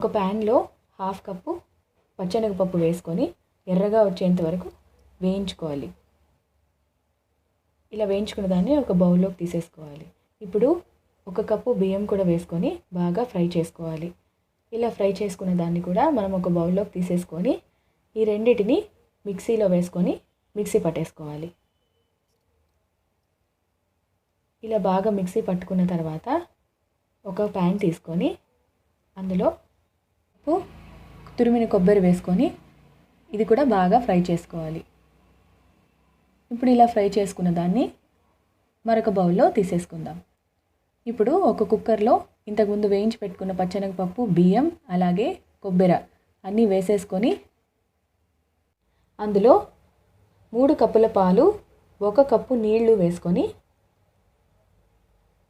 ఒక ప్యాన్లో 1/2 కప్పు పచ్చెనగపప్పు వేసుకొని ఎర్రగా వచ్చేంత వరకు వేయించుకోవాలి. ఇలా వేయించుకున్న దాన్ని ఒక బౌల్లోకి తీసేసుకోవాలి. ఇప్పుడు 1 కప్పు బియ్యం కూడా వేసుకొని బాగా ఫ్రై చేసుకోవాలి. ఇలా ఫ్రై చేసుకున్న దాన్ని కూడా మనం ఒక బౌల్లోకి తీసేసుకొని ఈ రెండిటిని మిక్సీలో వేసుకొని మిక్సీ పట్టేసుకోవాలి. ఇలా బాగా మిక్సీ పట్టుకున్న తర్వాత ఒక ప్యాన్ తీసుకొని అందులో తురిమిన కొబ్బరి వేసుకొని ఇది కూడా బాగా ఫ్రై చేసుకోవాలి. ఇప్పుడు ఇలా ఫ్రై చేసుకున్న దాన్ని మరొక బౌల్లో తీసేసుకుందాం. ఇప్పుడు ఒక కుక్కర్లో ఇంతకుముందు వేయించి పెట్టుకున్న పచ్చెనగపప్పు, బియ్యం అలాగే కొబ్బరి అన్నీ వేసేసుకొని అందులో 3 కప్పుల పాలు, 1 కప్పు నీళ్లు వేసుకొని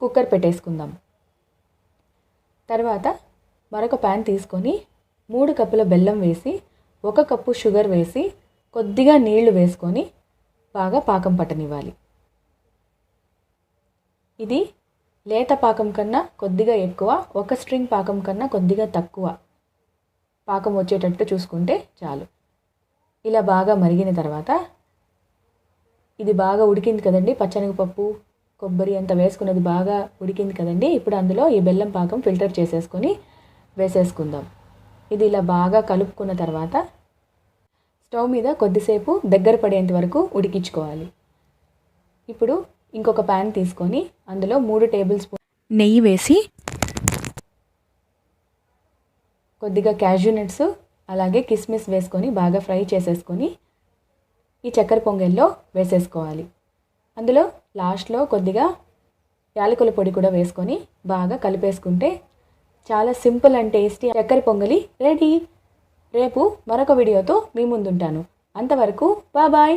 కుక్కర్ పెట్టేసుకుందాం. తర్వాత మరొక ప్యాన్ తీసుకొని 3 కప్పుల బెల్లం వేసి 1 కప్పు షుగర్ వేసి కొద్దిగా నీళ్లు వేసుకొని బాగా పాకం పట్టనివ్వాలి. ఇది లేత పాకం కన్నా కొద్దిగా ఎక్కువ, 1 స్ట్రింగ్ పాకం కన్నా కొద్దిగా తక్కువ పాకం వచ్చేటట్టు చూసుకుంటే చాలు. ఇలా బాగా మరిగిన తర్వాత ఇది బాగా ఉడికింది కదండి, పచ్చెనగపప్పు కొబ్బరి అంతా వేసుకున్నది బాగా ఉడికింది కదండి. ఇప్పుడు అందులో ఈ బెల్లం పాకం ఫిల్టర్ చేసేసుకొని వేసేసుకుందాం. ఇది ఇలా బాగా కలుపుకున్న తర్వాత స్టవ్ మీద కొద్దిసేపు దగ్గర పడేంత వరకు ఉడికించుకోవాలి. ఇప్పుడు ఇంకొక ప్యాన్ తీసుకొని అందులో 3 టేబుల్ స్పూన్ నెయ్యి వేసి కొద్దిగా క్యాష్యూ నట్స్ అలాగే కిస్మిస్ వేసుకొని బాగా ఫ్రై చేసేసుకొని ఈ చక్కెర పొంగల్లో వేసేసుకోవాలి. అందులో లాస్ట్లో కొద్దిగా యాలకుల పొడి కూడా వేసుకొని బాగా కలిపేసుకుంటే చాలా సింపుల్ అండ్ టేస్టీ చక్కెర పొంగలి రెడీ. రేపు మరొక వీడియోతో మీ ముందుంటాను. అంతవరకు బాయ్.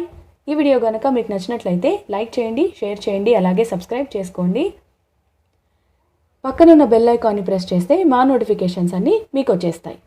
ఈ వీడియో కనుక మీకు నచ్చినట్లయితే లైక్ చేయండి, షేర్ చేయండి, అలాగే సబ్స్క్రైబ్ చేసుకోండి. పక్కనున్న బెల్ ఐకాన్ని ప్రెస్ చేస్తే మా నోటిఫికేషన్స్ అన్నీ మీకు వచ్చేస్తాయి.